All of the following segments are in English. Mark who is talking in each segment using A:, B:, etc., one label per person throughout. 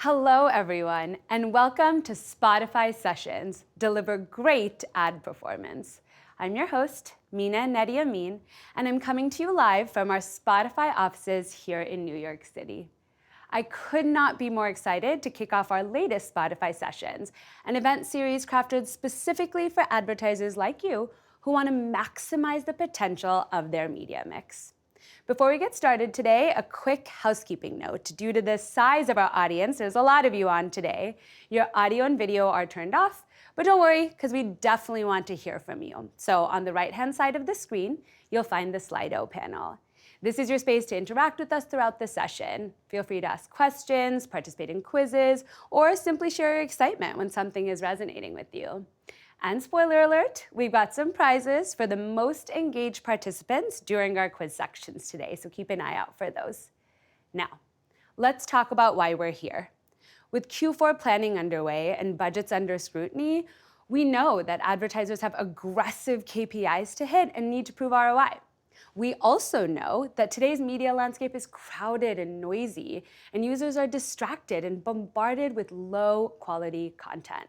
A: Hello, everyone, and welcome to Spotify Sessions, Deliver Great Ad Performance. I'm your host, Mina Nedi Amin, and I'm coming to you live from our Spotify offices here in New York City. I could not be more excited to kick off our latest Spotify Sessions, an event series crafted specifically for advertisers like you who want to maximize the potential of their media mix. Before we get started today, a quick housekeeping note. Due to the size of our audience, there's a lot of you on today, your audio and video are turned off, but don't worry, because we definitely want to hear from you. So on the right-hand side of the screen, you'll find the Slido panel. This is your space to interact with us throughout the session. Feel free to ask questions, participate in quizzes, or simply share your excitement when something is resonating with you. And spoiler alert, we've got some prizes for the most engaged participants during our quiz sections today, so keep an eye out for those. Now, let's talk about why we're here. With Q4 planning underway and budgets under scrutiny, we know that advertisers have aggressive KPIs to hit and need to prove ROI. We also know that today's media landscape is crowded and noisy, and users are distracted and bombarded with low-quality content.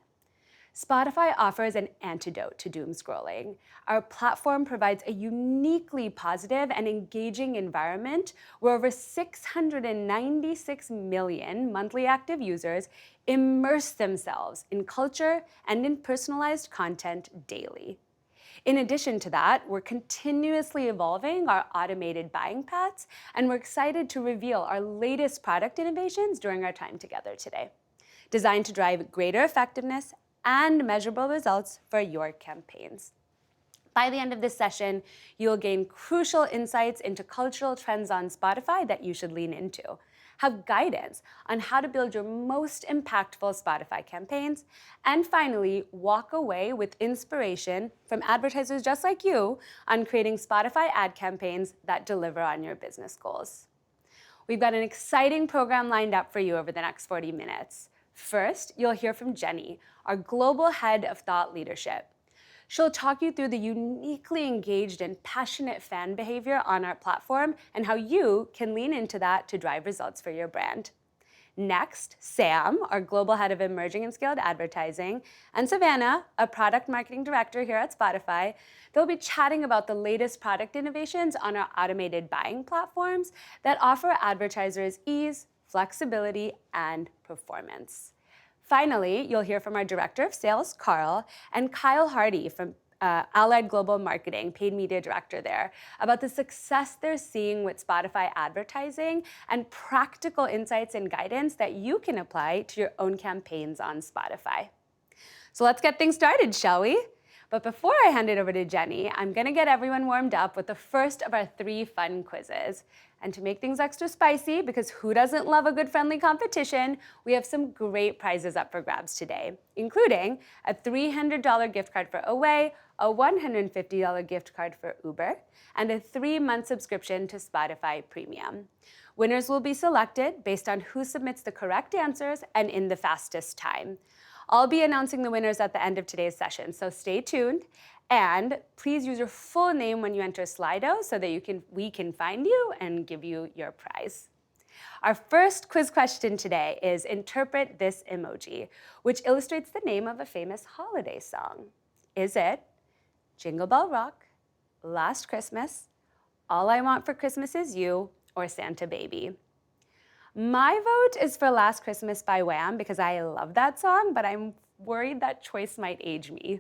A: Spotify offers an antidote to doomscrolling. Our platform provides a uniquely positive and engaging environment where over 696 million monthly active users immerse themselves in culture and in personalized content daily. In addition to that, we're continuously evolving our automated buying paths, and we're excited to reveal our latest product innovations during our time together today, designed to drive greater effectiveness and measurable results for your campaigns. By the end of this session, you'll gain crucial insights into cultural trends on Spotify that you should lean into, have guidance on how to build your most impactful Spotify campaigns, and finally, walk away with inspiration from advertisers just like you on creating Spotify ad campaigns that deliver on your business goals. We've got an exciting program lined up for you over the next 40 minutes. First, you'll hear from Jenny, our Global Head of Thought Leadership. She'll talk you through the uniquely engaged and passionate fan behavior on our platform and how you can lean into that to drive results for your brand. Next, Sam, our Global Head of Emerging and Scaled Advertising, and Savannah, a Product Marketing Director here at Spotify, they'll be chatting about the latest product innovations on our automated buying platforms that offer advertisers ease, flexibility, and performance. Finally, you'll hear from our Director of Sales, Carl, and Kyle Hardy from Allied Global Marketing, Paid Media Director there, about the success they're seeing with Spotify advertising and practical insights and guidance that you can apply to your own campaigns on Spotify. So let's get things started, shall we? But before I hand it over to Jenny, I'm going to get everyone warmed up with the first of our 3 fun quizzes. And to make things extra spicy, because who doesn't love a good friendly competition, we have some great prizes up for grabs today, including a $300 gift card for Away, a $150 gift card for Uber, and a 3-month subscription to Spotify Premium. Winners will be selected based on who submits the correct answers and in the fastest time. I'll be announcing the winners at the end of today's session, so stay tuned. And please use your full name when you enter Slido so that we can find you and give you your prize. Our first quiz question today is interpret this emoji, which illustrates the name of a famous holiday song. Is it Jingle Bell Rock, Last Christmas, All I Want for Christmas Is You, or Santa Baby? My vote is for Last Christmas by Wham because I love that song, but I'm worried that choice might age me.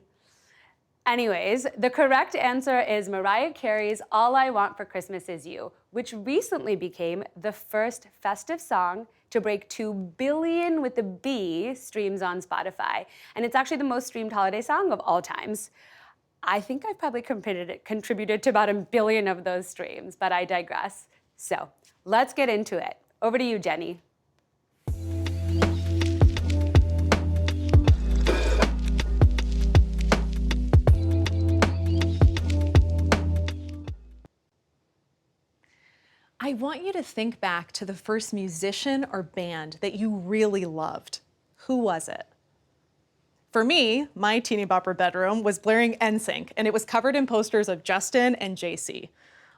A: Anyways, the correct answer is Mariah Carey's All I Want for Christmas Is You, which recently became the first festive song to break 2 billion with a B streams on Spotify. And it's actually the most streamed holiday song of all times. I think I've probably contributed to about 1 billion of those streams, but I digress. So let's get into it. Over to you, Jenny.
B: I want you to think back to the first musician or band that you really loved. Who was it? For me, my teeny bopper bedroom was blaring NSYNC, and it was covered in posters of Justin and JC.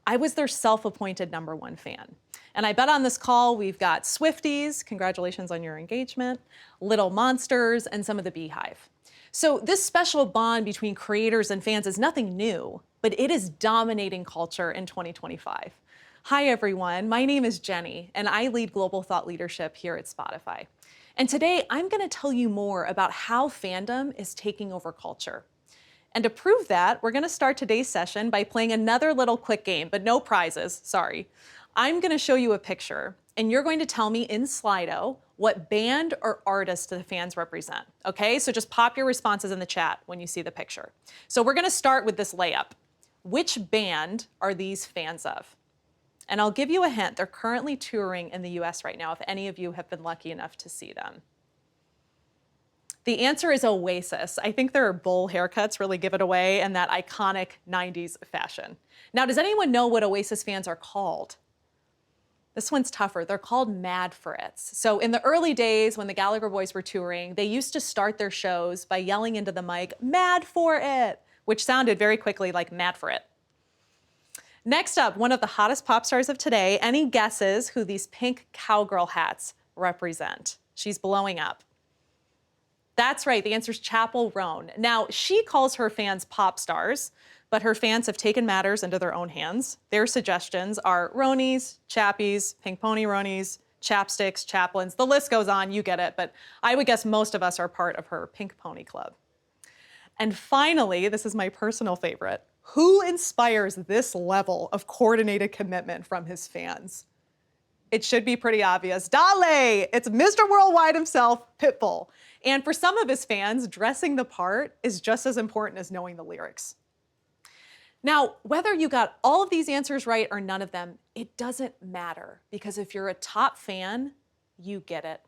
B: I was their self-appointed #1 fan. And I bet on this call we've got Swifties, congratulations on your engagement, Little Monsters, and some of the Beehive. So this special bond between creators and fans is nothing new, but it is dominating culture in 2025. Hi everyone, my name is Jenny, and I lead global thought leadership here at Spotify. And today I'm going to tell you more about how fandom is taking over culture. And to prove that, we're going to start today's session by playing another little quick game, but no prizes, sorry. I'm going to show you a picture, and you're going to tell me in Slido what band or artist the fans represent, okay? So just pop your responses in the chat when you see the picture. So we're going to start with this layup. Which band are these fans of? And I'll give you a hint, they're currently touring in the US right now, if any of you have been lucky enough to see them. The answer is Oasis. I think their bowl haircuts really give it away and that iconic 90s fashion. Now, does anyone know what Oasis fans are called? This one's tougher. They're called Mad for It's. So in the early days when the Gallagher Boys were touring, they used to start their shows by yelling into the mic, "Mad for It," which sounded very quickly like Mad for It. Next up, one of the hottest pop stars of today. Any guesses who these pink cowgirl hats represent? She's blowing up. That's right, the answer is Chappell Roan. Now, she calls her fans pop stars, but her fans have taken matters into their own hands. Their suggestions are Ronies, Chappies, Pink Pony Ronies, Chapsticks, Chaplains. The list goes on, you get it, but I would guess most of us are part of her Pink Pony Club. And finally, this is my personal favorite. Who inspires this level of coordinated commitment from his fans? It should be pretty obvious. Dale! It's Mr. Worldwide himself, Pitbull. And for some of his fans, dressing the part is just as important as knowing the lyrics. Now, whether you got all of these answers right or none of them, it doesn't matter, because if you're a top fan, you get it.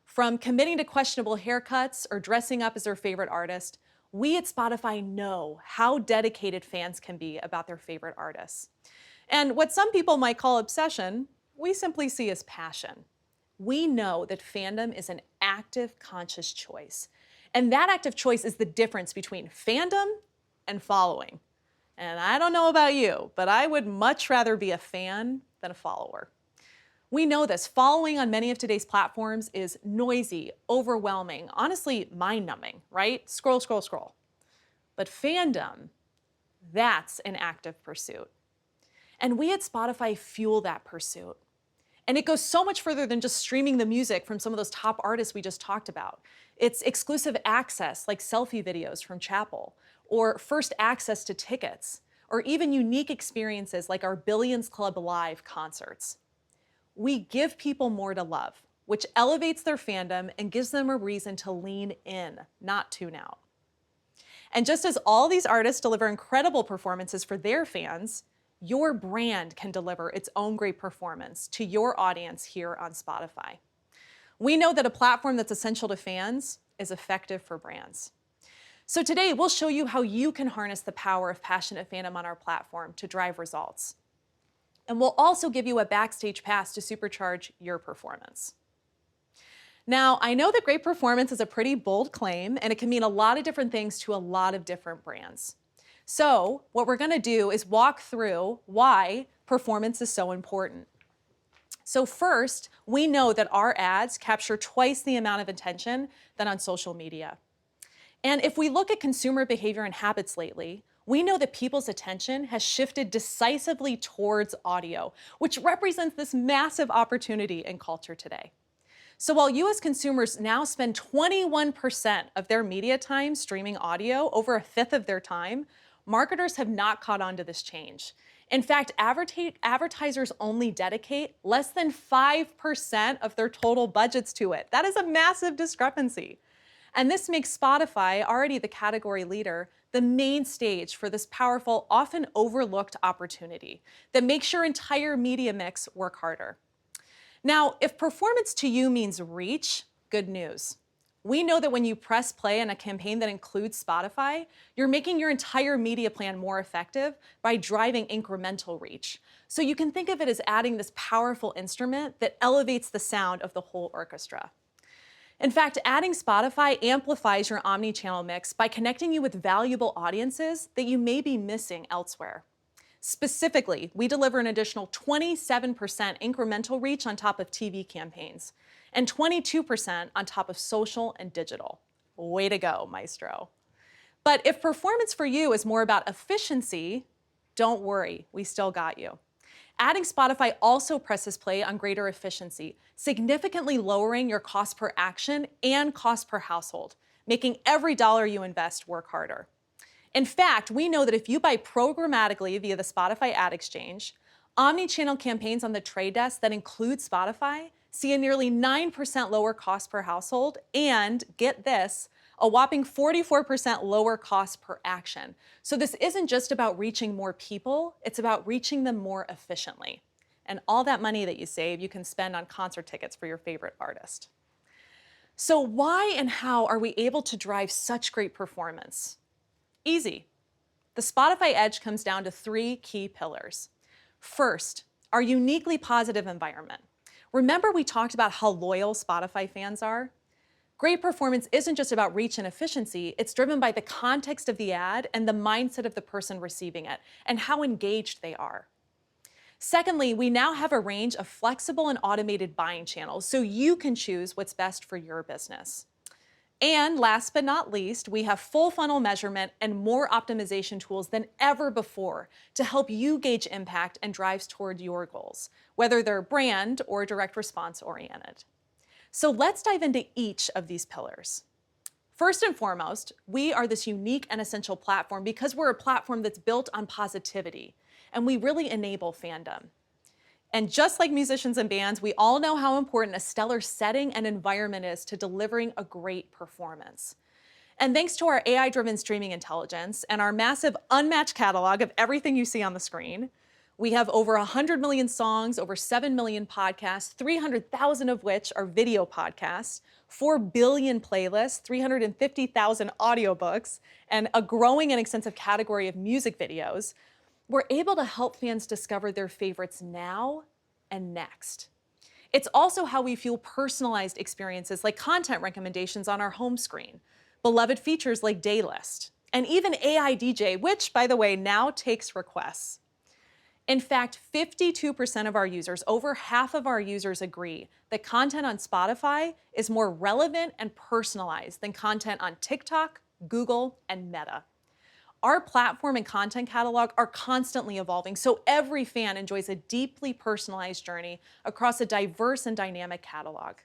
B: From committing to questionable haircuts or dressing up as their favorite artist, we at Spotify know how dedicated fans can be about their favorite artists. And what some people might call obsession, we simply see as passion. We know that fandom is an active, conscious choice. And that active choice is the difference between fandom and following. And I don't know about you, but I would much rather be a fan than a follower. We know this. Following on many of today's platforms is noisy, overwhelming, honestly mind-numbing, right? Scroll, scroll, scroll. But fandom, that's an active pursuit. And we at Spotify fuel that pursuit. And it goes so much further than just streaming the music from some of those top artists we just talked about. It's exclusive access, like selfie videos from Chappell, or first access to tickets, or even unique experiences like our Billions Club Live concerts. We give people more to love, which elevates their fandom and gives them a reason to lean in, not tune out. And just as all these artists deliver incredible performances for their fans, your brand can deliver its own great performance to your audience here on Spotify. We know that a platform that's essential to fans is effective for brands. So today, we'll show you how you can harness the power of passionate fandom on our platform to drive results. And we'll also give you a backstage pass to supercharge your performance. Now, I know that great performance is a pretty bold claim, and it can mean a lot of different things to a lot of different brands. So what we're going to do is walk through why performance is so important. So first, we know that our ads capture twice the amount of attention than on social media. And if we look at consumer behavior and habits lately, we know that people's attention has shifted decisively towards audio, which represents this massive opportunity in culture today. So while US consumers now spend 21% of their media time streaming audio, over a fifth of their time, marketers have not caught on to this change. In fact, advertisers only dedicate less than 5% of their total budgets to it. That is a massive discrepancy. And this makes Spotify, already the category leader, the main stage for this powerful, often overlooked opportunity that makes your entire media mix work harder. Now, if performance to you means reach, good news. We know that when you press play on a campaign that includes Spotify, you're making your entire media plan more effective by driving incremental reach. So you can think of it as adding this powerful instrument that elevates the sound of the whole orchestra. In fact, adding Spotify amplifies your omni-channel mix by connecting you with valuable audiences that you may be missing elsewhere. Specifically, we deliver an additional 27% incremental reach on top of TV campaigns and 22% on top of social and digital. Way to go, Maestro. But if performance for you is more about efficiency, don't worry, we still got you. Adding Spotify also presses play on greater efficiency, significantly lowering your cost per action and cost per household, making every dollar you invest work harder. In fact, we know that if you buy programmatically via the Spotify Ad Exchange, omni-channel campaigns on the trade desk that include Spotify see a nearly 9% lower cost per household and, get this, a whopping 44% lower cost per action. So this isn't just about reaching more people, it's about reaching them more efficiently. And all that money that you save, you can spend on concert tickets for your favorite artist. So why and how are we able to drive such great performance? Easy. The Spotify edge comes down to 3 key pillars. First, our uniquely positive environment. Remember we talked about how loyal Spotify fans are? Great performance isn't just about reach and efficiency, it's driven by the context of the ad and the mindset of the person receiving it, and how engaged they are. Secondly, we now have a range of flexible and automated buying channels, so you can choose what's best for your business. And last but not least, we have full funnel measurement and more optimization tools than ever before to help you gauge impact and drive toward your goals, whether they're brand or direct response oriented. So let's dive into each of these pillars. First and foremost, we are this unique and essential platform because we're a platform that's built on positivity, and we really enable fandom. And just like musicians and bands, we all know how important a stellar setting and environment is to delivering a great performance. And thanks to our AI-driven streaming intelligence and our massive unmatched catalog of everything you see on the screen, we have over 100 million songs, over 7 million podcasts, 300,000 of which are video podcasts, 4 billion playlists, 350,000 audiobooks, and a growing and extensive category of music videos. We're able to help fans discover their favorites now and next. It's also how we fuel personalized experiences like content recommendations on our home screen, beloved features like Daylist, and even AI DJ, which, by the way, now takes requests. In fact, 52% of our users, over half of our users, agree that content on Spotify is more relevant and personalized than content on TikTok, Google, and Meta. Our platform and content catalog are constantly evolving, so every fan enjoys a deeply personalized journey across a diverse and dynamic catalog.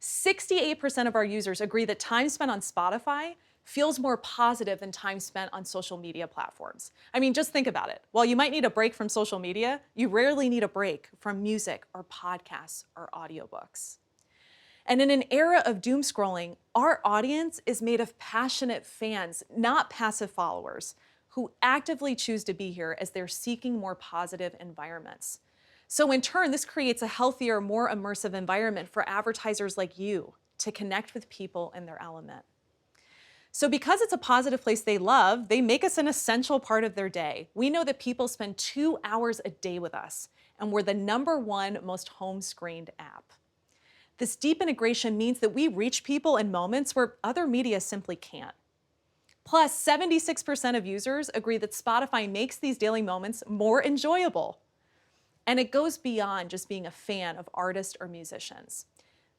B: 68% of our users agree that time spent on Spotify feels more positive than time spent on social media platforms. I mean, just think about it. While you might need a break from social media, you rarely need a break from music or podcasts or audiobooks. And in an era of doom scrolling, our audience is made of passionate fans, not passive followers, who actively choose to be here as they're seeking more positive environments. So in turn, this creates a healthier, more immersive environment for advertisers like you to connect with people in their element. So because it's a positive place they love, they make us an essential part of their day. We know that people spend 2 hours a day with us, and we're the #1 most home-screened app. This deep integration means that we reach people in moments where other media simply can't. Plus, 76% of users agree that Spotify makes these daily moments more enjoyable. And it goes beyond just being a fan of artists or musicians.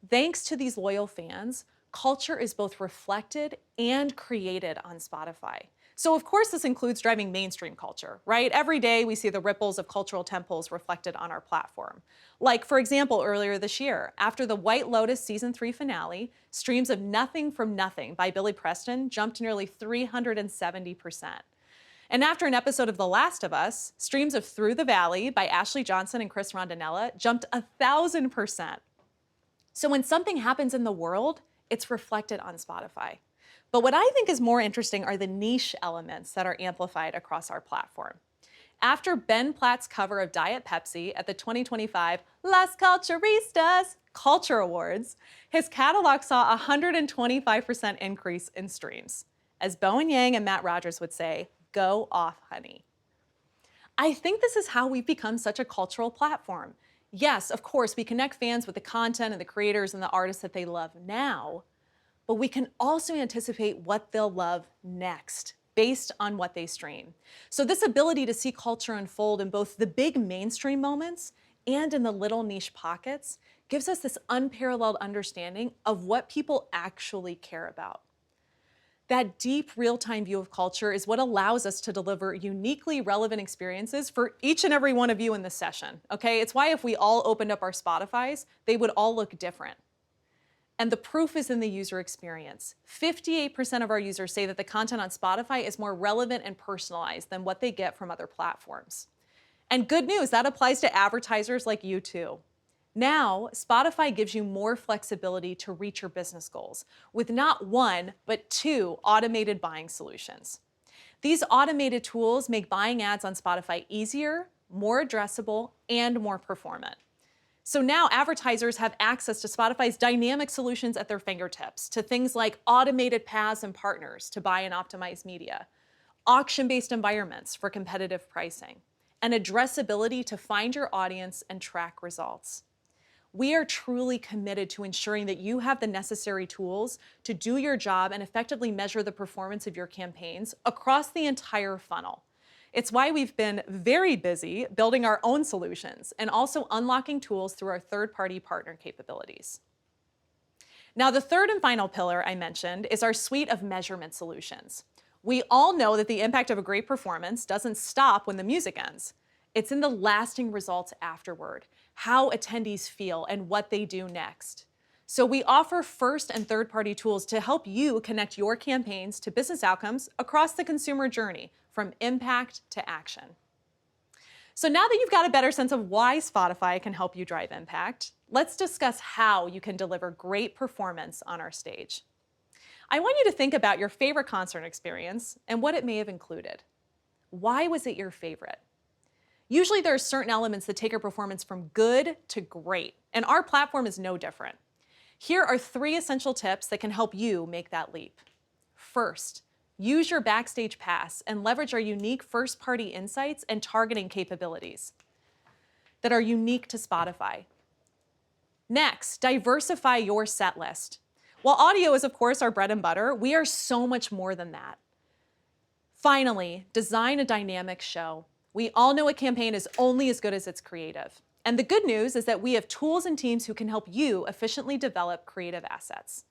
B: Thanks to these loyal fans, culture is both reflected and created on Spotify. So of course this includes driving mainstream culture, right? Every day we see the ripples of cultural temples reflected on our platform. Like, for example, earlier this year, after the White Lotus Season 3 finale, streams of Nothing from Nothing by Billy Preston jumped nearly 370%. And after an episode of The Last of Us, streams of Through the Valley by Ashley Johnson and Chris Rondinella jumped 1,000%. So when something happens in the world, it's reflected on Spotify. But what I think is more interesting are the niche elements that are amplified across our platform. After Ben Platt's cover of Diet Pepsi at the 2025 Las Culturistas Culture Awards, his catalog saw a 125% increase in streams. As Bowen Yang and Matt Rogers would say, go off, honey. I think this is how we've become such a cultural platform. Yes, of course, we connect fans with the content and the creators and the artists that they love now, but we can also anticipate what they'll love next based on what they stream. So this ability to see culture unfold in both the big mainstream moments and in the little niche pockets gives us this unparalleled understanding of what people actually care about. That deep real-time view of culture is what allows us to deliver uniquely relevant experiences for each and every one of you in this session, okay? It's why if we all opened up our Spotifys, they would all look different. And the proof is in the user experience. 58% of our users say that the content on Spotify is more relevant and personalized than what they get from other platforms. And good news, that applies to advertisers like you too. Now, Spotify gives you more flexibility to reach your business goals with not one, but 2 automated buying solutions. These automated tools make buying ads on Spotify easier, more addressable, and more performant. So now advertisers have access to Spotify's dynamic solutions at their fingertips, to things like automated paths and partners to buy and optimize media, auction-based environments for competitive pricing, and addressability to find your audience and track results. We are truly committed to ensuring that you have the necessary tools to do your job and effectively measure the performance of your campaigns across the entire funnel. It's why we've been very busy building our own solutions and also unlocking tools through our third-party partner capabilities. Now, the third and final pillar I mentioned is our suite of measurement solutions. We all know that the impact of a great performance doesn't stop when the music ends. It's in the lasting results afterward, how attendees feel and what they do next. So we offer first and third-party tools to help you connect your campaigns to business outcomes across the consumer journey, from impact to action. So now that you've got a better sense of why Spotify can help you drive impact, let's discuss how you can deliver great performance on our stage. I want you to think about your favorite concert experience and what it may have included. Why was it your favorite? Usually there are certain elements that take your performance from good to great, and our platform is no different. Here are 3 essential tips that can help you make that leap. First, use your Backstage Pass and leverage our unique first-party insights and targeting capabilities that are unique to Spotify. Next, diversify your set list. While audio is, of course, our bread and butter, we are so much more than that. Finally, design a dynamic show. We all know a campaign is only as good as its creative. And the good news is that we have tools and teams who can help you efficiently develop creative assets.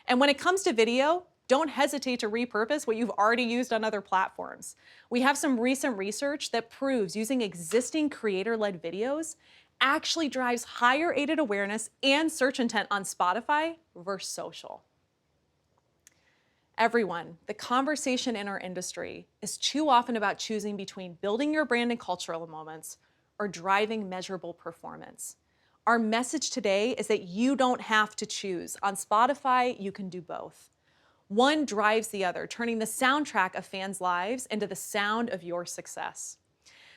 B: And when it comes to video, don't hesitate to repurpose what you've already used on other platforms. We have some recent research that proves using existing creator-led videos actually drives higher aided awareness and search intent on Spotify versus social. Everyone, the conversation in our industry is too often about choosing between building your brand and cultural moments or driving measurable performance. Our message today is that you don't have to choose. On Spotify, you can do both. One drives the other, turning the soundtrack of fans' lives into the sound of your success.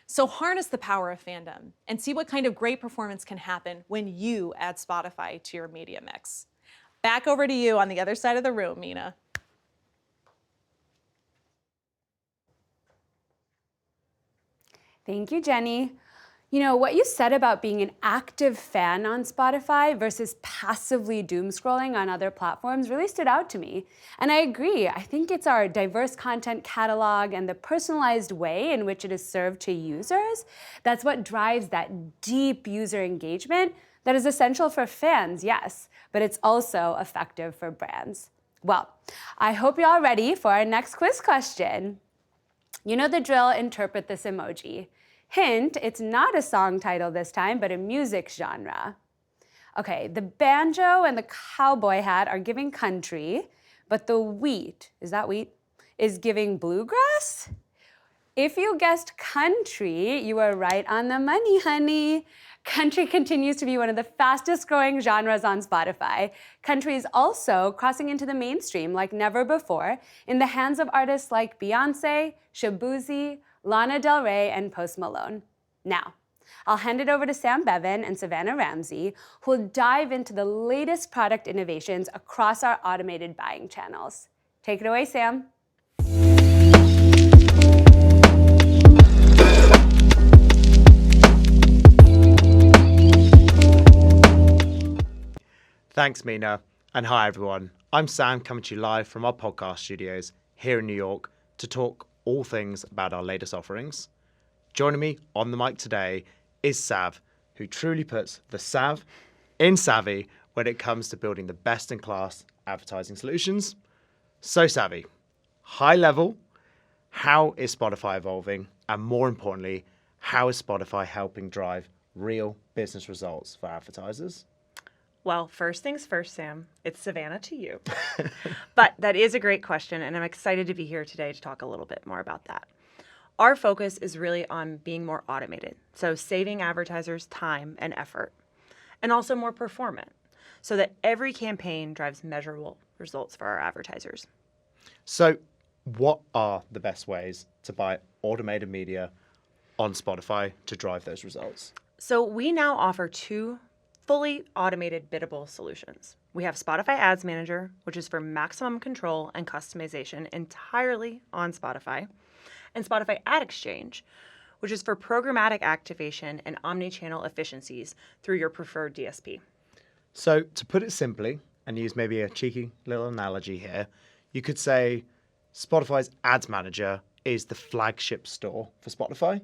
B: So harness the power of fandom and see what kind of great performance can happen when you add Spotify to your media mix. Back over to you on the other side of the room, Mina.
A: Thank you, Jenny. You know, what you said about being an active fan on Spotify versus passively doom scrolling on other platforms really stood out to me. And I agree. I think it's our diverse content catalog and the personalized way in which it is served to users that's what drives that deep user engagement that is essential for fans, yes, but it's also effective for brands. Well, I hope you're all ready for our next quiz question. You know the drill, interpret this emoji. Hint, it's not a song title this time, but a music genre. Okay, the banjo and the cowboy hat are giving country, but the wheat, is that wheat, is giving bluegrass? If you guessed country, you are right on the money, honey. Country continues to be one of the fastest growing genres on Spotify. Country is also crossing into the mainstream like never before in the hands of artists like Beyonce, Shaboozey, Lana Del Rey, and Post Malone. Now, I'll hand it over to Sam Bevan and Savannah Ramsey, who will dive into the latest product innovations across our automated buying channels. Take it away, Sam.
C: Thanks, Mina, and hi everyone. I'm Sam, coming to you live from our podcast studios here in New York to talk all things about our latest offerings. Joining me on the mic today is Sav, who truly puts the Sav in savvy when it comes to building the best-in-class advertising solutions. So Savvy, high level, how is Spotify evolving? And more importantly, how is Spotify helping drive real business results for advertisers?
D: Well, first things first, Sam, it's Savannah to you. But that is a great question, and I'm excited to be here today to talk a little bit more about that. Our focus is really on being more automated, so saving advertisers time and effort, and also more performant, so that every campaign drives measurable results for our advertisers.
C: So what are the best ways to buy automated media on Spotify to drive those results?
D: So we now offer two fully automated biddable solutions. We have Spotify Ads Manager, which is for maximum control and customization entirely on Spotify, and Spotify Ad Exchange, which is for programmatic activation and omni-channel efficiencies through your preferred DSP.
C: So to put it simply, and use maybe a cheeky little analogy here, you could say Spotify's Ads Manager is the flagship store for Spotify,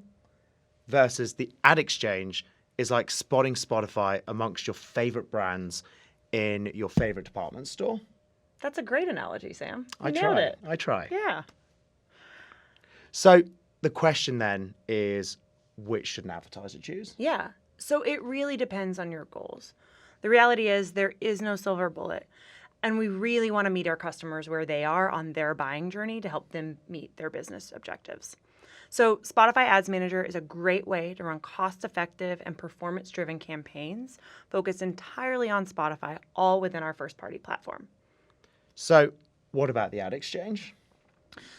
C: versus the Ad Exchange is like spotting Spotify amongst your favorite brands in your favorite department store.
D: That's a great analogy, Sam. You
C: I
D: nailed
C: try.
D: it.
C: I try.
D: Yeah.
C: So the question then is, which should an advertiser choose?
D: Yeah. So it really depends on your goals. The reality is there is no silver bullet. And we really want to meet our customers where they are on their buying journey to help them meet their business objectives. So Spotify Ads Manager is a great way to run cost-effective and performance-driven campaigns focused entirely on Spotify, all within our first-party platform.
C: So what about the Ad Exchange?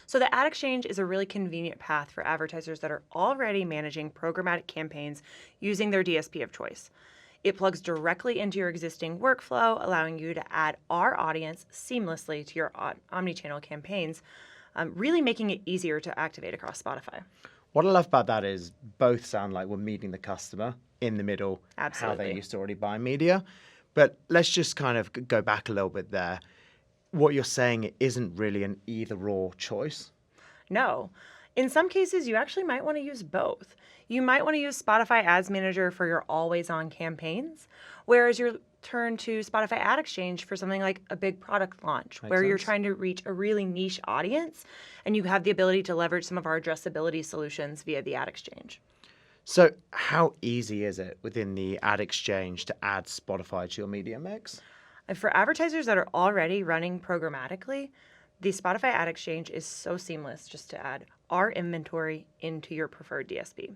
D: So the Ad Exchange is a really convenient path for advertisers that are already managing programmatic campaigns using their DSP of choice. It plugs directly into your existing workflow, allowing you to add our audience seamlessly to your omni-channel campaigns, really making it easier to activate across Spotify.
C: What I love about that is both sound like we're meeting the customer in the middle,
D: Absolutely.
C: how they used to already buy media. But let's just kind of go back a little bit there. What you're saying isn't really an either-or choice.
D: No. In some cases, you actually might want to use both. You might want to use Spotify Ads Manager for your always-on campaigns, whereas you turn to Spotify Ad Exchange for something like a big product launch, where you're trying to reach a really niche audience, and you have the ability to leverage some of our addressability solutions via the Ad Exchange.
C: So how easy is it within the Ad Exchange to add Spotify to your media mix?
D: And for advertisers that are already running programmatically, the Spotify Ad Exchange is so seamless just to add our inventory into your preferred DSP.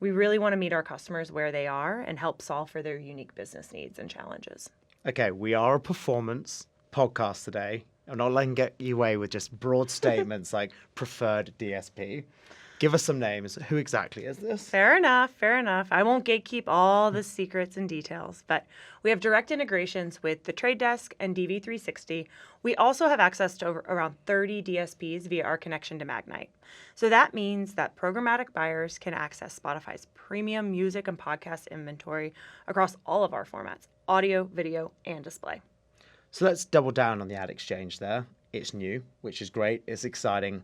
D: We really want to meet our customers where they are and help solve for their unique business needs and challenges.
C: Okay, we are a performance podcast today. I'm not letting get you away with just broad statements like preferred DSP. Give us some names. Who exactly is this?
D: Fair enough, fair enough. I won't gatekeep all the secrets and details, but we have direct integrations with The Trade Desk and DV360. We also have access to around 30 DSPs via our connection to Magnite. So that means that programmatic buyers can access Spotify's premium music and podcast inventory across all of our formats, audio, video, and display.
C: So let's double down on the Ad Exchange there. It's new, which is great. It's exciting.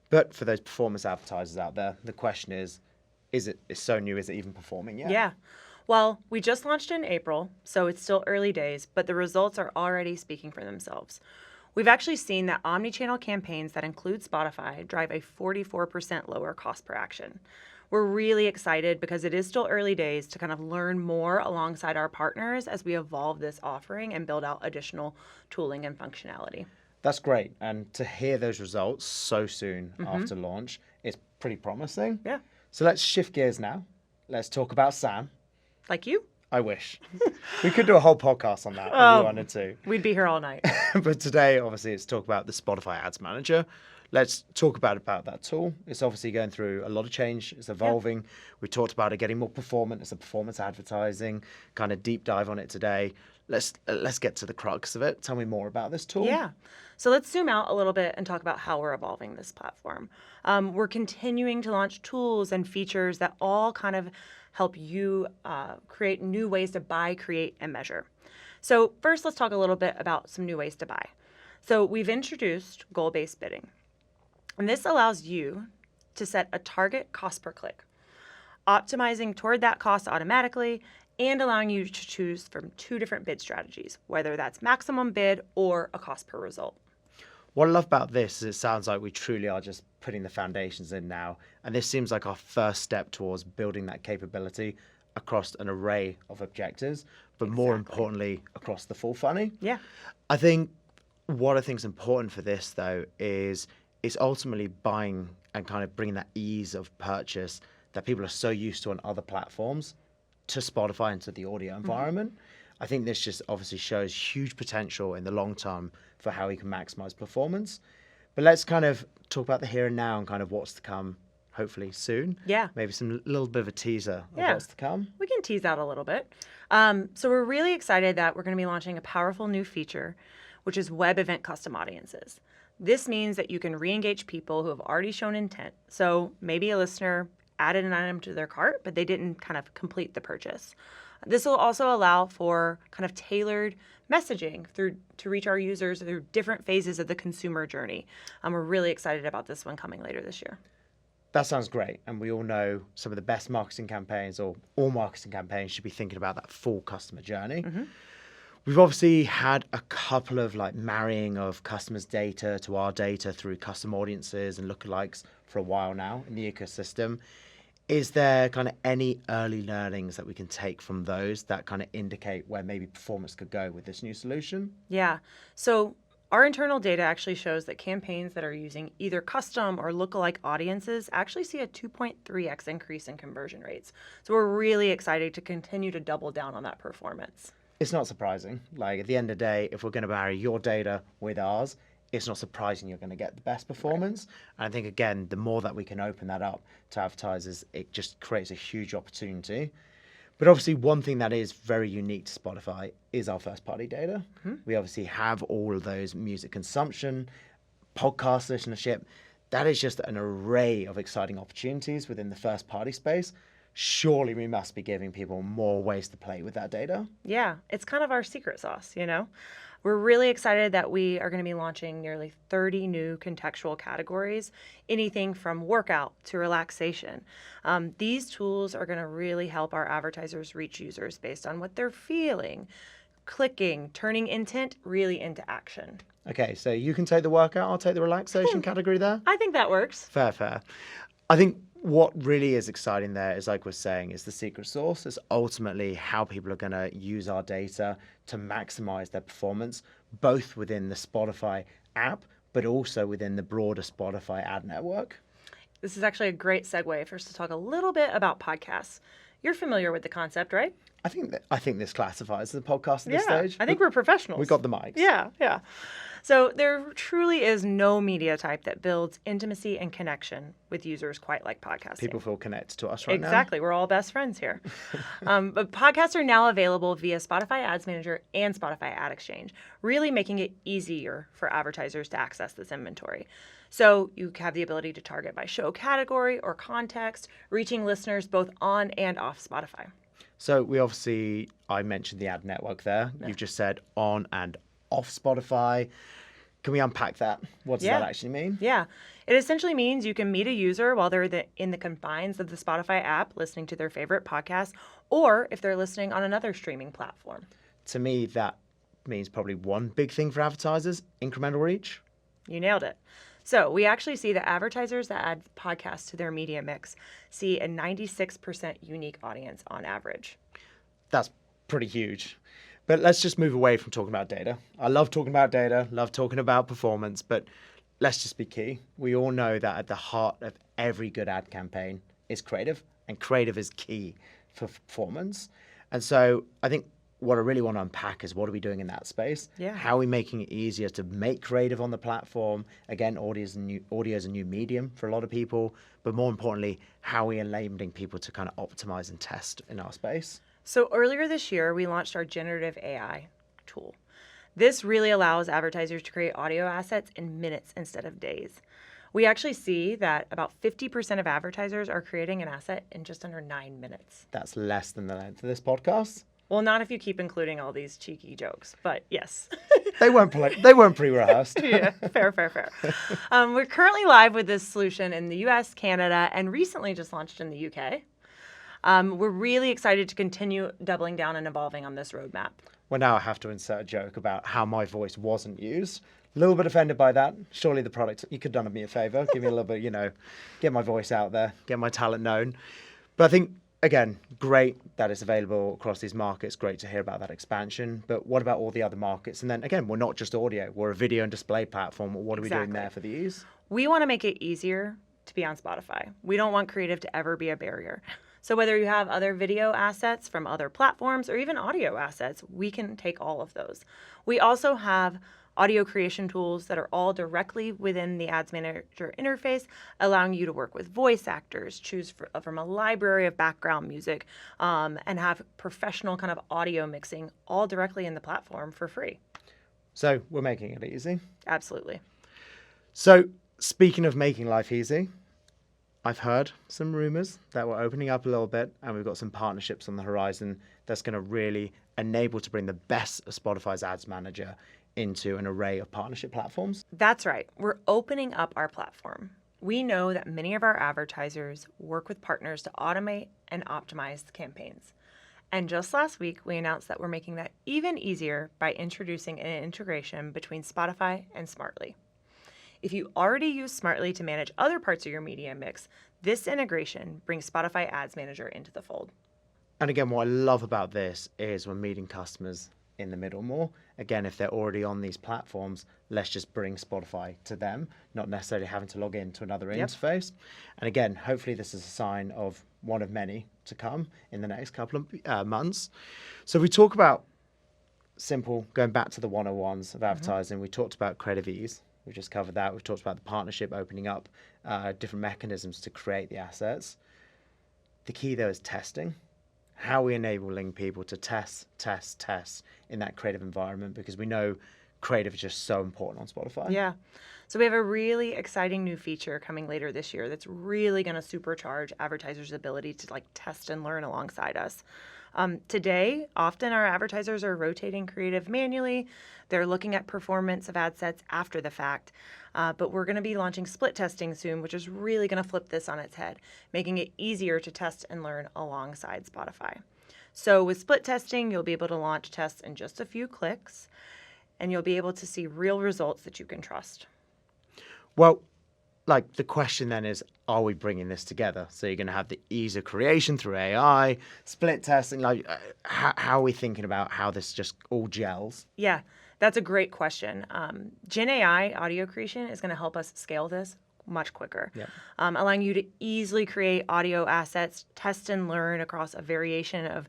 C: But for those performance advertisers out there, the question is it's so new, is it even performing yet?
D: Yeah. Well, we just launched in April, so it's still early days, but the results are already speaking for themselves. We've actually seen that omni-channel campaigns that include Spotify drive a 44% lower cost per action. We're really excited because it is still early days to kind of learn more alongside our partners as we evolve this offering and build out additional tooling and functionality.
C: That's great. And to hear those results so soon after launch is pretty promising.
D: Yeah.
C: So let's shift gears now. Let's talk about Sam.
D: Like you?
C: I wish. We could do a whole podcast on that if we wanted to.
D: We'd be here all night.
C: But today, obviously, it's talk about the Spotify Ads Manager. Let's talk about that tool. It's obviously going through a lot of change. It's evolving. Yeah. We talked about it getting more performant. It's a performance advertising kind of deep dive on it today. Let's get to the crux of it. Tell me more about this tool.
D: Yeah. So let's zoom out a little bit and talk about how we're evolving this platform. We're continuing to launch tools and features that all kind of help you create new ways to buy, create, and measure. So first, let's talk a little bit about some new ways to buy. So we've introduced goal-based bidding. And this allows you to set a target cost per click, optimizing toward that cost automatically and allowing you to choose from 2 different bid strategies, whether that's maximum bid or a cost per result.
C: What I love about this is it sounds like we truly are just putting the foundations in now. And this seems like our first step towards building that capability across an array of objectives, but more importantly, across the full funnel.
D: Yeah.
C: I think what I think is important for this, though, is it's ultimately buying and kind of bringing that ease of purchase that people are so used to on other platforms to Spotify and to the audio environment. I think this just obviously shows huge potential in the long term for how we can maximize performance. But let's kind of talk about the here and now and kind of what's to come, hopefully soon.
D: Yeah.
C: Maybe some little bit of a teaser of what's to come.
D: We can tease out a little bit. So we're really excited that we're going to be launching a powerful new feature, which is web event custom audiences. This means that you can re-engage people who have already shown intent. So maybe a listener added an item to their cart, but they didn't kind of complete the purchase. This will also allow for kind of tailored messaging to reach our users through different phases of the consumer journey. We're really excited about this one coming later this year.
C: That sounds great. And we all know some of the best marketing campaigns, or all marketing campaigns, should be thinking about that full customer journey. We've obviously had a couple of like marrying of customers' data to our data through custom audiences and lookalikes for a while now in the ecosystem. Is there kind of any early learnings that we can take from those that kind of indicate where maybe performance could go with this new solution?
D: Yeah. So our internal data actually shows that campaigns that are using either custom or lookalike audiences actually see a 2.3x increase in conversion rates. So we're really excited to continue to double down on that performance.
C: It's not surprising. Like at the end of the day, if we're going to marry your data with ours, it's not surprising you're going to get the best performance. And I think, again, the more that we can open that up to advertisers, it just creates a huge opportunity. But obviously, one thing that is very unique to Spotify is our first-party data. We obviously have all of those music consumption, podcast listenership. That is just an array of exciting opportunities within the first-party space. Surely we must be giving people more ways to play with that data.
D: Yeah, it's kind of our secret sauce, you know? We're really excited that we are going to be launching nearly 30 new contextual categories, anything from workout to relaxation. These tools are going to really help our advertisers reach users based on what they're feeling, clicking, turning intent really into action.
C: Okay, so you can take the workout, I'll take the relaxation category there.
D: I think that works.
C: Fair. I think what really is exciting there is, like we're saying, is the secret sauce. Is ultimately how people are going to use our data to maximize their performance, both within the Spotify app, but also within the broader Spotify ad network.
D: This is actually a great segue for us to talk a little bit about podcasts. You're familiar with the concept, right?
C: I think this classifies as a podcast at this stage.
D: I think we're professionals.
C: We got the mics.
D: Yeah. So there truly is no media type that builds intimacy and connection with users quite like podcasting.
C: People feel connected to us right now.
D: Exactly. We're all best friends here. But podcasts are now available via Spotify Ads Manager and Spotify Ad Exchange, really making it easier for advertisers to access this inventory. So you have the ability to target by show category or context, reaching listeners both on and off Spotify.
C: So I mentioned the ad network there. Yeah. You've just said on and off Spotify. Can we unpack that? What does that actually mean?
D: Yeah. It essentially means you can meet a user while they're in the confines of the Spotify app listening to their favorite podcast, or if they're listening on another streaming platform.
C: To me, that means probably one big thing for advertisers, incremental reach.
D: You nailed it. So we actually see that advertisers that add podcasts to their media mix see a 96% unique audience on average.
C: That's pretty huge. But let's just move away from talking about data. I love talking about data, love talking about performance, but let's just be key. We all know that at the heart of every good ad campaign is creative, and creative is key for performance. And so I think what I really want to unpack is what are we doing in that space?
D: Yeah.
C: How are we making it easier to make creative on the platform? Again, audio is a new medium for a lot of people, but more importantly, how are we enabling people to kind of optimize and test in our space?
D: So earlier this year, we launched our generative AI tool. This really allows advertisers to create audio assets in minutes instead of days. We actually see that about 50% of advertisers are creating an asset in just under 9 minutes.
C: That's less than the length of this podcast.
D: Well, not if you keep including all these cheeky jokes, but yes.
C: They weren't pre-rehearsed.
D: Yeah, fair. We're currently live with this solution in the US, Canada, and recently just launched in the UK. We're really excited to continue doubling down and evolving on this roadmap.
C: Well, now I have to insert a joke about how my voice wasn't used. A little bit offended by that. Surely the product, you could have done me a favor, give me a little bit, get my voice out there, get my talent known. But I think, again, great that it's available across these markets. Great to hear about that expansion. But what about all the other markets? And then again, we're not just audio. We're a video and display platform. What are we doing there for these?
D: We want to make it easier to be on Spotify. We don't want creative to ever be a barrier. So whether you have other video assets from other platforms or even audio assets, we can take all of those. We also have audio creation tools that are all directly within the Ads Manager interface, allowing you to work with voice actors, choose from a library of background music, and have professional kind of audio mixing all directly in the platform for free.
C: So we're making it easy.
D: Absolutely.
C: So speaking of making life easy, I've heard some rumors that we're opening up a little bit and we've got some partnerships on the horizon that's going to really enable to bring the best of Spotify's Ads Manager into an array of partnership platforms.
D: That's right. We're opening up our platform. We know that many of our advertisers work with partners to automate and optimize the campaigns. And just last week, we announced that we're making that even easier by introducing an integration between Spotify and Smartly. If you already use Smartly to manage other parts of your media mix, this integration brings Spotify Ads Manager into the fold.
C: And again, what I love about this is we're meeting customers in the middle more. Again, if they're already on these platforms, let's just bring Spotify to them, not necessarily having to log into another interface. And again, hopefully this is a sign of one of many to come in the next couple of months. So we talk about simple, going back to the 101s of advertising, we talked about creative ease. We just covered that. We've talked about the partnership opening up different mechanisms to create the assets. The key though is testing. How are we enabling people to test in that creative environment? Because we know creative is just so important on Spotify.
D: Yeah. So we have a really exciting new feature coming later this year that's really going to supercharge advertisers' ability to test and learn alongside us. Today, often our advertisers are rotating creative manually. They're looking at performance of ad sets after the fact. But we're going to be launching split testing soon, which is really going to flip this on its head, making it easier to test and learn alongside Spotify. So with split testing, you'll be able to launch tests in just a few clicks, and you'll be able to see real results that you can trust.
C: Well, the question then is, are we bringing this together? So you're going to have the ease of creation through AI, split testing. How are we thinking about how this just all gels?
D: Yeah, that's a great question. Gen AI audio creation is going to help us scale this much quicker, allowing you to easily create audio assets, test and learn across a variation of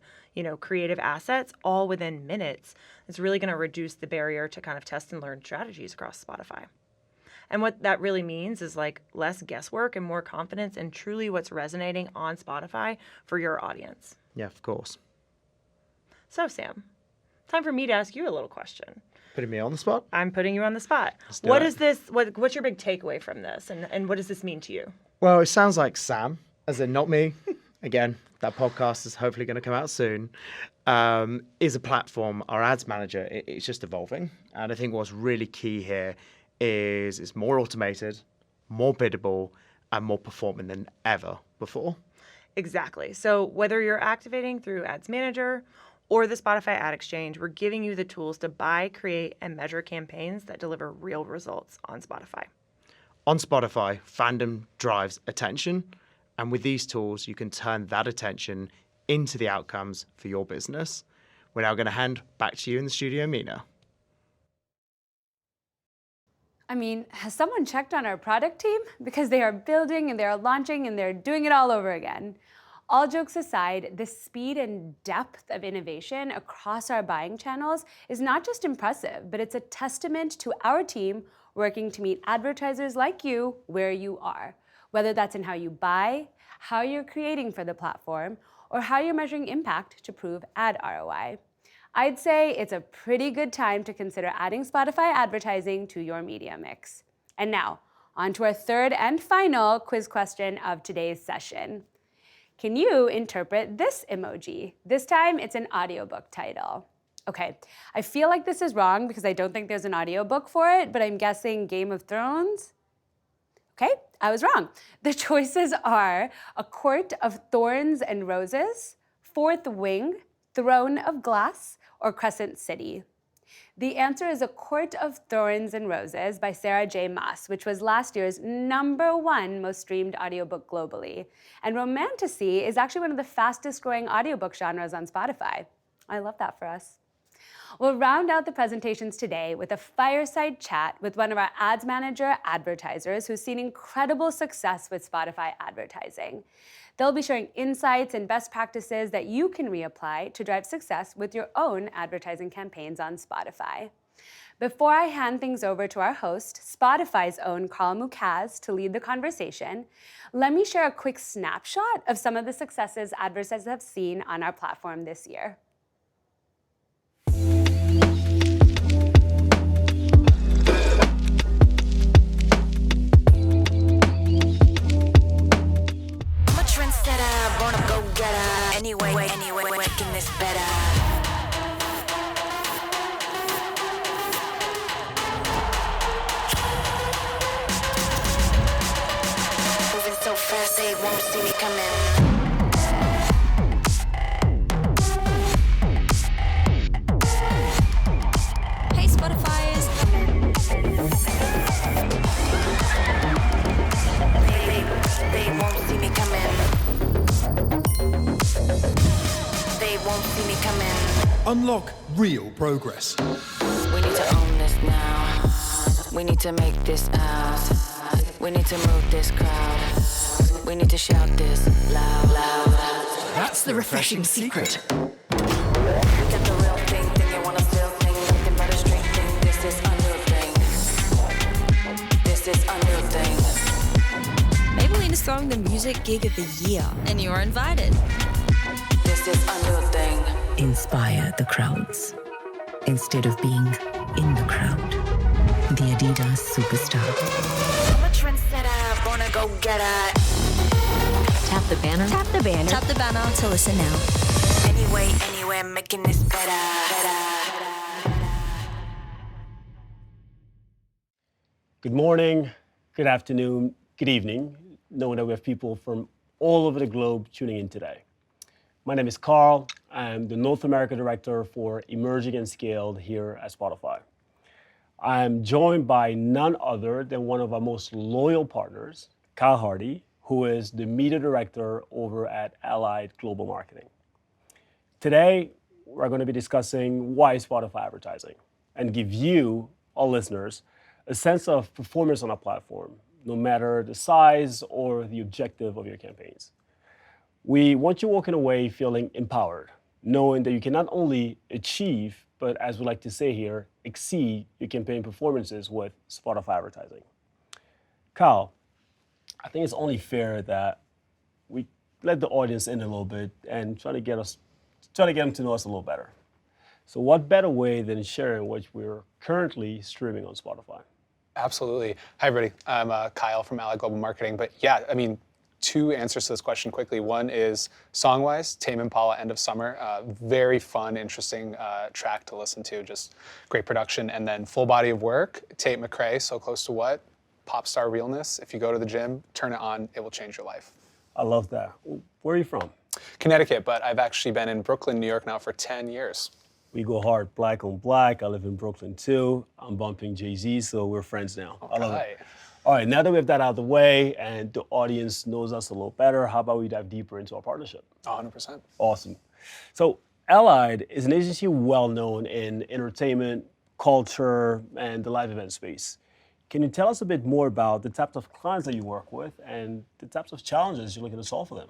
D: creative assets all within minutes. It's really going to reduce the barrier to kind of test and learn strategies across Spotify. And what that really means is less guesswork and more confidence in truly what's resonating on Spotify for your audience.
C: Yeah, of course.
D: So Sam, time for me to ask you a little question.
C: Putting me on the spot?
D: I'm putting you on the spot. What is this? What's your big takeaway from this? And what does this mean to you?
C: Well, it sounds like Sam, as in not me. Again, that podcast is hopefully going to come out soon. Is a platform, our ads manager, it's just evolving. And I think what's really key here is it's more automated, more biddable, and more performant than ever before.
D: Exactly. So whether you're activating through Ads Manager or the Spotify Ad Exchange, we're giving you the tools to buy, create, and measure campaigns that deliver real results on Spotify.
C: On Spotify, fandom drives attention. And with these tools, you can turn that attention into the outcomes for your business. We're now going to hand back to you in the studio, Mina.
A: Has someone checked on our product team? Because they are building and they're launching and they're doing it all over again. All jokes aside, the speed and depth of innovation across our buying channels is not just impressive, but it's a testament to our team working to meet advertisers like you where you are, whether that's in how you buy, how you're creating for the platform, or how you're measuring impact to prove ad ROI. I'd say it's a pretty good time to consider adding Spotify advertising to your media mix. And now, on to our third and final quiz question of today's session. Can you interpret this emoji? This time it's an audiobook title. Okay, I feel like this is wrong because I don't think there's an audiobook for it, but I'm guessing Game of Thrones? Okay, I was wrong. The choices are A Court of Thorns and Roses, Fourth Wing, Throne of Glass, or Crescent City. The answer is A Court of Thorns and Roses by Sarah J. Maas, which was last year's #1 most streamed audiobook globally. And romantasy is actually one of the fastest growing audiobook genres on Spotify. I love that for us. We'll round out the presentations today with a fireside chat with one of our ads manager advertisers who's seen incredible success with Spotify advertising. They'll be sharing insights and best practices that you can reapply to drive success with your own advertising campaigns on Spotify. Before I hand things over to our host, Spotify's own Carl Mukaz, to lead the conversation, let me share a quick snapshot of some of the successes advertisers have seen on our platform this year.
E: Anyway, making this better. Moving so fast, they won't see me coming. Hey, Spotifyers. They won't see me coming. They won't see me coming.
F: Unlock real progress.
E: We need to own this now. We need to make this out. We need to move this crowd. We need to shout this loud, loud.
F: That's the refreshing secret.
E: We got the real thing you wanna still think. Nothing but a straight thing. This is a new thing. This is a new thing.
G: Maybelline is throwing the music gig of the year, and you're invited.
E: This is a new thing.
H: Inspire the crowds instead of being in the crowd. The Adidas superstar.
E: I'm a trendsetter, gonna go get it.
H: Tap the banner.
G: Tap the banner. Tap the banner to listen now.
E: Anywhere, making this better.
I: Good morning, good afternoon, good evening, knowing that we have people from all over the globe tuning in today. My name is Carl. I'm the North America Director for Emerging and Scaled here at Spotify. I'm joined by none other than one of our most loyal partners, Kyle Hardy, who is the Media Director over at Allied Global Marketing. Today, we're going to be discussing why Spotify advertising and give you, our listeners, a sense of performance on our platform, no matter the size or the objective of your campaigns. We want you walking away feeling empowered, knowing that you can not only achieve, but as we like to say here, exceed your campaign performances with Spotify advertising. Kyle, I think it's only fair that we let the audience in a little bit and try to get them to know us a little better. So what better way than sharing what we're currently streaming on Spotify?
J: Absolutely. Hi, everybody. I'm Kyle from Allied Global Marketing. But yeah, I mean, two answers to this question quickly. One is song-wise, Tame Impala, End of Summer. Very fun, interesting track to listen to. Just great production. And then full body of work, Tate McRae, So Close to What? Pop star realness. If you go to the gym, turn it on, it will change your life.
I: I love that. Where are you from?
J: Connecticut, but I've actually been in Brooklyn, New York now for 10 years.
I: We go hard, black on black. I live in Brooklyn too. I'm bumping Jay-Z, so we're friends now. I love it. All right, now that we have that out of the way and the audience knows us a little better, how about we dive deeper into our partnership?
J: 100%.
I: Awesome. So Allied is an agency well known in entertainment, culture, and the live event space. Can you tell us a bit more about the types of clients that you work with and the types of challenges you're looking to solve for them?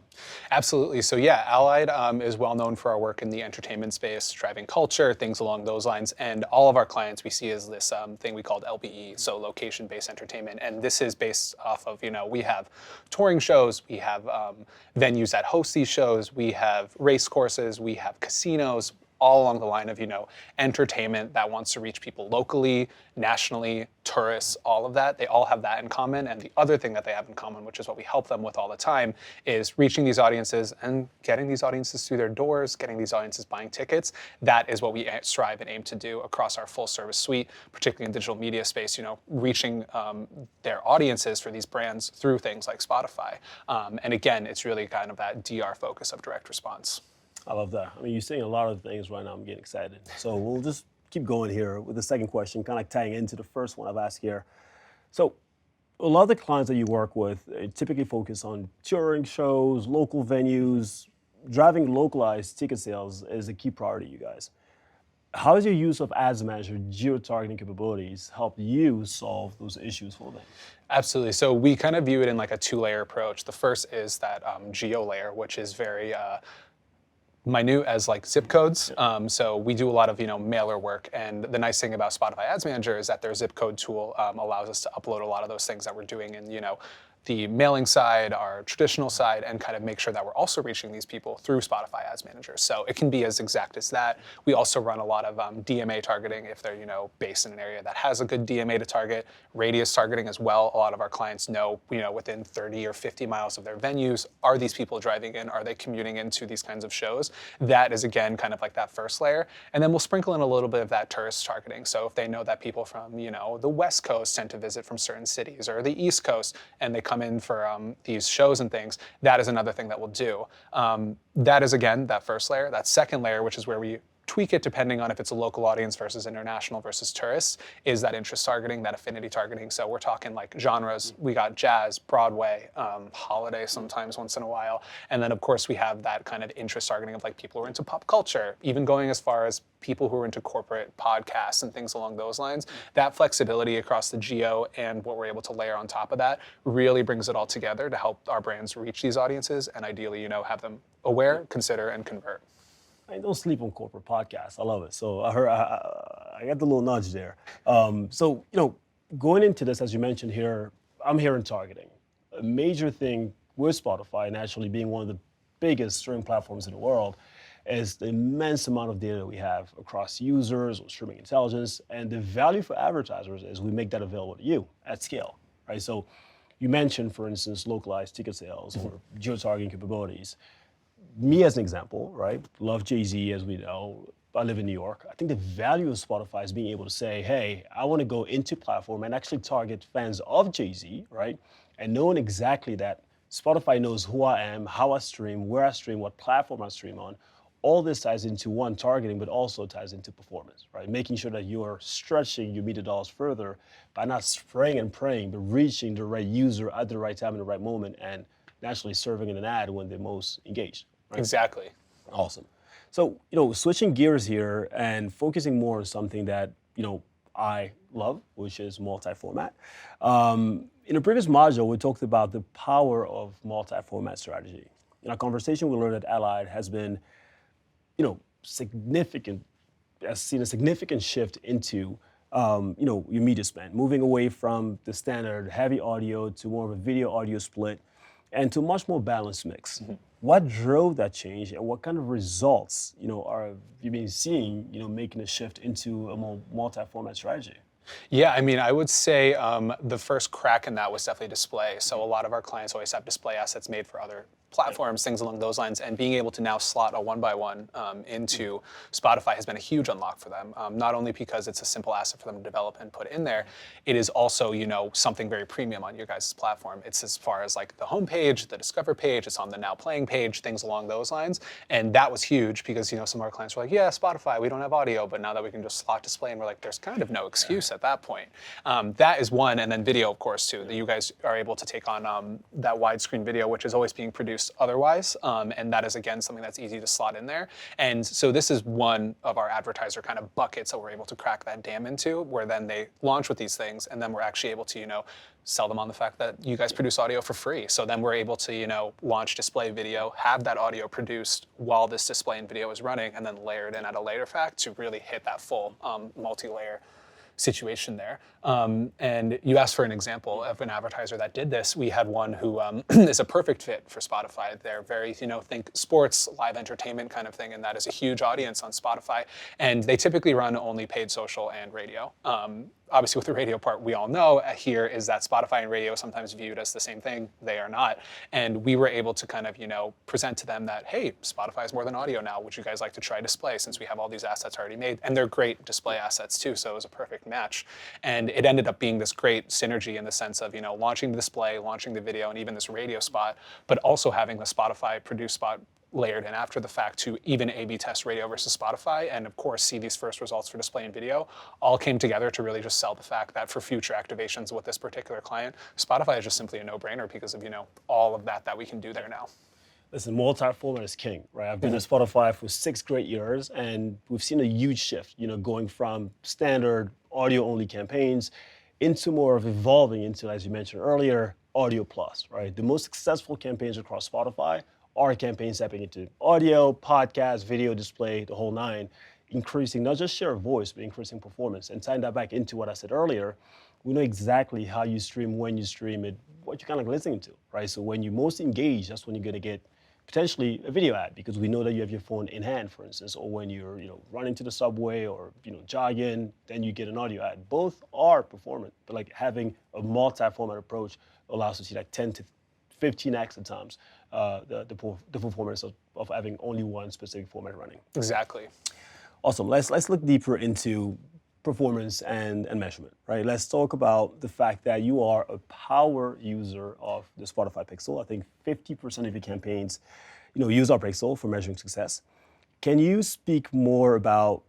J: Absolutely. So yeah, Allied is well known for our work in the entertainment space, driving culture, things along those lines. And all of our clients we see as this thing we called LBE, so location-based entertainment. And this is based off of, we have touring shows, we have venues that host these shows, we have race courses, we have casinos, all along the line of, entertainment that wants to reach people locally, nationally, tourists, all of that. They all have that in common. And the other thing that they have in common, which is what we help them with all the time, is reaching these audiences and getting these audiences through their doors, getting these audiences buying tickets. That is what we strive and aim to do across our full service suite, particularly in digital media space, reaching their audiences for these brands through things like Spotify. And again, it's really kind of that DR focus of direct response.
I: I love that. I mean, you're saying a lot of things right now. I'm getting excited. So we'll just keep going here with the second question, kind of tying into the first one I've asked here. So a lot of the clients that you work with typically focus on touring shows, local venues. Driving localized ticket sales is a key priority, you guys. How has your use of Ads Manager geo-targeting capabilities helped you solve those issues for them?
J: Absolutely. So we kind of view it in like a two-layer approach. The first is that geo layer, which is very minute as like zip codes. So we do a lot of mailer work, and the nice thing about Spotify Ads Manager is that their zip code tool allows us to upload a lot of those things that we're doing in the mailing side, our traditional side, and kind of make sure that we're also reaching these people through Spotify Ads Manager. So it can be as exact as that. We also run a lot of DMA targeting if they're based in an area that has a good DMA to target. Radius targeting as well. A lot of our clients know within 30 or 50 miles of their venues, are these people driving in? Are they commuting into these kinds of shows? That is again kind of like that first layer. And then we'll sprinkle in a little bit of that tourist targeting. So if they know that people from the West Coast tend to visit from certain cities, or the East Coast, and they come in for these shows and things, that is another thing that we'll do. That is, again, that first layer. That second layer, which is where we tweak it depending on if it's a local audience versus international versus tourists, is that interest targeting, that affinity targeting. So we're talking like genres. We got jazz, Broadway, holiday sometimes once in a while. And then, of course, we have that kind of interest targeting of like people who are into pop culture, even going as far as people who are into corporate podcasts and things along those lines. That flexibility across the geo and what we're able to layer on top of that really brings it all together to help our brands reach these audiences and ideally, have them aware, consider, and convert.
I: I don't sleep on corporate podcasts. I love it. So I heard, I got the little nudge there. So, going into this, as you mentioned here, I'm hearing targeting. A major thing with Spotify, naturally being one of the biggest streaming platforms in the world, is the immense amount of data that we have across users or streaming intelligence. And the value for advertisers is we make that available to you at scale, right? So you mentioned, for instance, localized ticket sales or geo-targeting capabilities. Me as an example, right? Love Jay-Z, as we know. I live in New York. I think the value of Spotify is being able to say, hey, I want to go into platform and actually target fans of Jay-Z, right? And knowing exactly that Spotify knows who I am, how I stream, where I stream, what platform I stream on. All this ties into one, targeting, but also ties into performance, right? Making sure that you're stretching your media dollars further by not spraying and praying, but reaching the right user at the right time in the right moment and naturally serving in an ad when they're most engaged. Right?
J: Exactly.
I: Awesome. So, switching gears here and focusing more on something that, I love, which is multi-format. In a previous module, we talked about the power of multi-format strategy. In our conversation, we learned that Allied has been, has seen a significant shift into, your media spend, moving away from the standard heavy audio to more of a video audio split and to a much more balanced mix. Mm-hmm. What drove that change, and what kind of results, have you been seeing, making a shift into a more multi-format strategy?
J: Yeah, I would say the first crack in that was definitely display. So a lot of our clients always have display assets made for other platforms, things along those lines, and being able to now slot a one-by-one into Spotify has been a huge unlock for them. Not only because it's a simple asset for them to develop and put in there, it is also, something very premium on your guys' platform. It's as far as like the homepage, the Discover page, it's on the Now Playing page, things along those lines. And that was huge because, some of our clients were like, yeah, Spotify, we don't have audio, but now that we can just slot display, and we're like, there's kind of no excuse at that point. That is one, and then video, of course, too. That you guys are able to take on that widescreen video, which is always being produced otherwise, and that is, again, something that's easy to slot in there. And so this is one of our advertiser kind of buckets that we're able to crack that dam into, where then they launch with these things, and then we're actually able to, sell them on the fact that you guys produce audio for free. So then we're able to, launch display video, have that audio produced while this display and video is running, and then layer it in at a later fact to really hit that full multi-layer situation there. And you asked for an example of an advertiser that did this. We had one who is a perfect fit for Spotify. They're very, think sports, live entertainment kind of thing, and that is a huge audience on Spotify. And they typically run only paid social and radio. Obviously, with the radio part, we all know here is that Spotify and radio sometimes viewed as the same thing. They are not. And we were able to kind of, present to them that, hey, Spotify is more than audio now. Would you guys like to try display since we have all these assets already made? And they're great display assets too, so it was a perfect match. And it ended up being this great synergy in the sense of, launching the display, launching the video, and even this radio spot, but also having the Spotify produced spot layered in after the fact to even A/B test radio versus Spotify, and of course see these first results for display and video, all came together to really just sell the fact that for future activations with this particular client, Spotify is just simply a no-brainer because of all of that we can do there now.
I: Listen, multi-format is king, right? I've been at Spotify for 6 great years, and we've seen a huge shift, going from standard audio-only campaigns into more of evolving into, as you mentioned earlier, audio plus, right? The most successful campaigns across Spotify are campaigns tapping into audio, podcast, video, display, the whole 9, increasing not just share of voice, but increasing performance. And tying that back into what I said earlier, we know exactly how you stream, when you stream it, what you're kind of listening to, right? So when you're most engaged, that's when you're going to get potentially a video ad, because we know that you have your phone in hand, for instance, or when you're running to the subway or jogging, then you get an audio ad. Both are performant, but like having a multi-format approach allows us to see like 10 to 15x at times the performance of having only one specific format running.
J: Exactly.
I: Awesome. Let's look deeper into performance and measurement, right? Let's talk about the fact that you are a power user of the Spotify Pixel. I think 50% of your campaigns, use our Pixel for measuring success. Can you speak more about,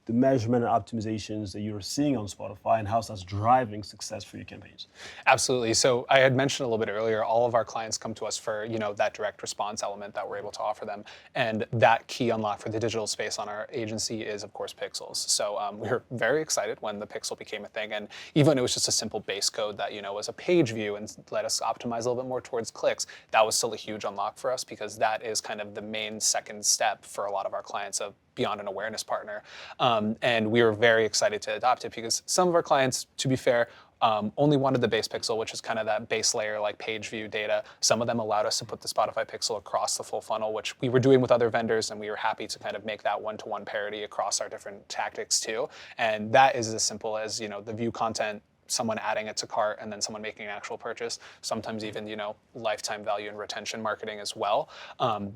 I: the measurement and optimizations that you're seeing on Spotify and how that's driving success for your campaigns?
J: Absolutely. So I had mentioned a little bit earlier, all of our clients come to us for, that direct response element that we're able to offer them. And that key unlock for the digital space on our agency is, of course, pixels. So we were very excited when the pixel became a thing. And even it was just a simple base code that, was a page view and let us optimize a little bit more towards clicks. That was still a huge unlock for us because that is kind of the main second step for a lot of our clients of beyond an awareness partner. And we were very excited to adopt it because some of our clients, to be fair, only wanted the base pixel, which is kind of that base layer like page view data. Some of them allowed us to put the Spotify pixel across the full funnel, which we were doing with other vendors, and we were happy to kind of make that one-to-one parity across our different tactics too. And that is as simple as, the view content, someone adding it to cart, and then someone making an actual purchase, sometimes even, lifetime value and retention marketing as well.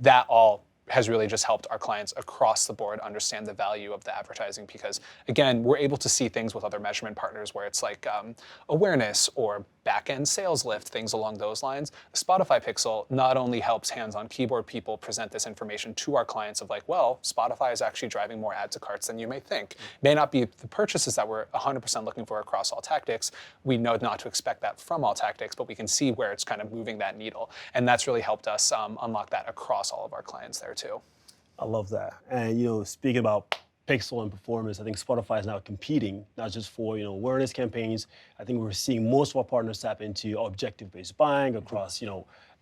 J: That all has really just helped our clients across the board understand the value of the advertising because, again, we're able to see things with other measurement partners where it's like awareness or back-end sales lift, things along those lines. The Spotify Pixel not only helps hands-on keyboard people present this information to our clients of like, well, Spotify is actually driving more add to carts than you may think. May not be the purchases that we're 100% looking for across all tactics. We know not to expect that from all tactics, but we can see where it's kind of moving that needle. And that's really helped us unlock that across all of our clients there too.
I: I love that. And speaking about pixel and performance, I think Spotify is now competing not just for awareness campaigns. I think we're seeing most of our partners tap into objective-based buying across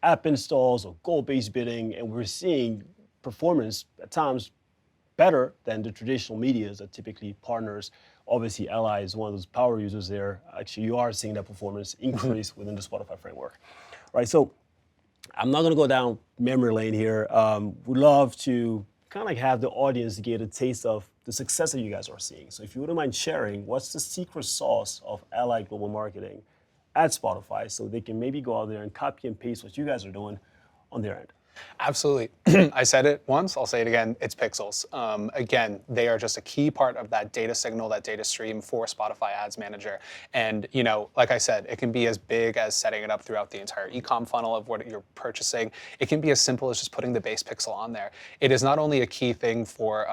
I: app installs or goal-based bidding, and we're seeing performance at times better than the traditional medias that typically partners. Obviously, Ally is one of those power users there. Actually, you are seeing that performance increase within the Spotify framework, right? So I'm not going to go down memory lane here. We'd love to kind of have the audience get a taste of the success that you guys are seeing. So if you wouldn't mind sharing, what's the secret sauce of Allied Global Marketing at Spotify so they can maybe go out there and copy and paste what you guys are doing on their end?
J: Absolutely. I said it once, I'll say it again, it's pixels. Again, they are just a key part of that data signal, that data stream for Spotify Ads Manager. And, like I said, it can be as big as setting it up throughout the entire e-com funnel of what you're purchasing. It can be as simple as just putting the base pixel on there. It is not only a key thing for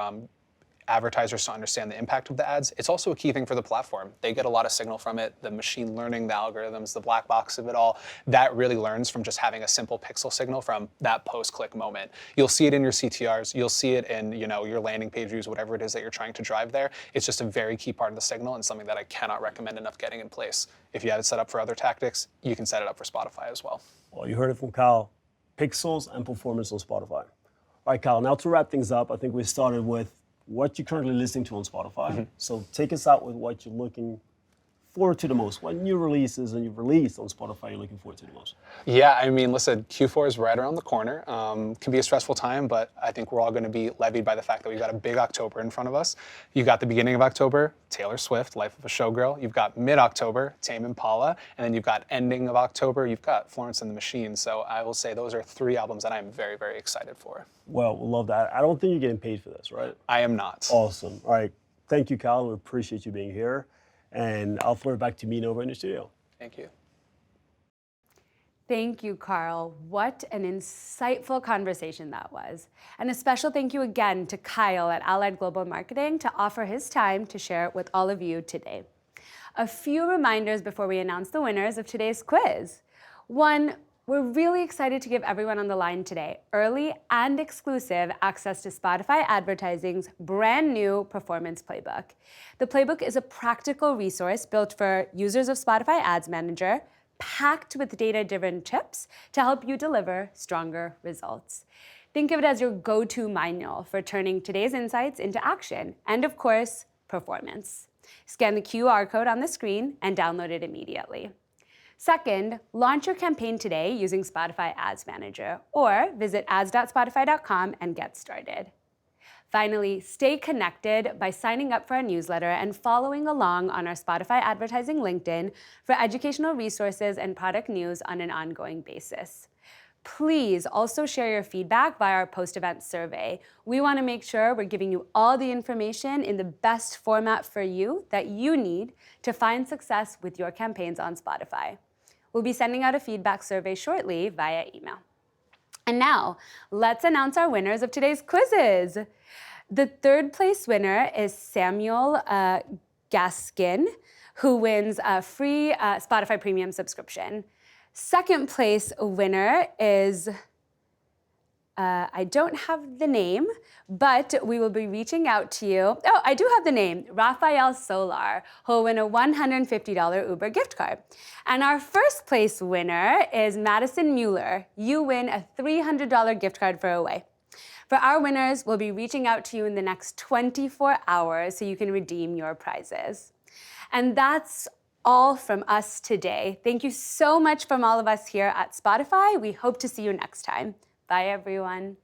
J: advertisers to understand the impact of the ads, it's also a key thing for the platform. They get a lot of signal from it, the machine learning, the algorithms, the black box of it all, that really learns from just having a simple pixel signal from that post-click moment. You'll see it in your CTRs, you'll see it in your landing page views, whatever it is that you're trying to drive there. It's just a very key part of the signal and something that I cannot recommend enough getting in place. If you have it set up for other tactics, you can set it up for Spotify as well.
I: Well, you heard it from Kyle, pixels and performance on Spotify. All right, Kyle, now to wrap things up, I think we started with what you're currently listening to on Spotify. So take us out with what you're looking forward to the most. What new releases and you've released on Spotify you're looking forward to the most?
J: Yeah, I mean, listen, Q4 is right around the corner. Can be a stressful time, but I think we're all going to be levied by the fact that we've got a big October in front of us. You've got the beginning of October, Taylor Swift, Life of a Showgirl. You've got mid-October, Tame Impala. And then you've got ending of October, you've got Florence and the Machine. So I will say those are 3 albums that I'm very, very excited for.
I: Well, we love that. I don't think you're getting paid for this, right?
J: I am not.
I: Awesome. All right. Thank you, Kyle. We appreciate you being here. And I'll throw it back to Mina over in the studio.
J: Thank you.
A: Thank you, Carl. What an insightful conversation that was. And a special thank you again to Kyle at Allied Global Marketing to offer his time to share it with all of you today. A few reminders before we announce the winners of today's quiz. 1, we're really excited to give everyone on the line today early and exclusive access to Spotify Advertising's brand new performance playbook. The playbook is a practical resource built for users of Spotify Ads Manager, packed with data-driven tips to help you deliver stronger results. Think of it as your go-to manual for turning today's insights into action and, of course, performance. Scan the QR code on the screen and download it immediately. Second, launch your campaign today using Spotify Ads Manager or visit ads.spotify.com and get started. Finally, stay connected by signing up for our newsletter and following along on our Spotify Advertising LinkedIn for educational resources and product news on an ongoing basis. Please also share your feedback via our post-event survey. We want to make sure we're giving you all the information in the best format for you that you need to find success with your campaigns on Spotify. We'll be sending out a feedback survey shortly via email. And now, let's announce our winners of today's quizzes. The 3rd place winner is Samuel Gaskin, who wins a free Spotify Premium subscription. 2nd place winner is, I don't have the name, but we will be reaching out to you. Oh, I do have the name, Rafael Solar, who will win a $150 Uber gift card. And our 1st place winner is Madison Mueller. You win a $300 gift card for Away. For our winners, we'll be reaching out to you in the next 24 hours so you can redeem your prizes. And that's all from us today. Thank you so much from all of us here at Spotify. We hope to see you next time. Bye, everyone.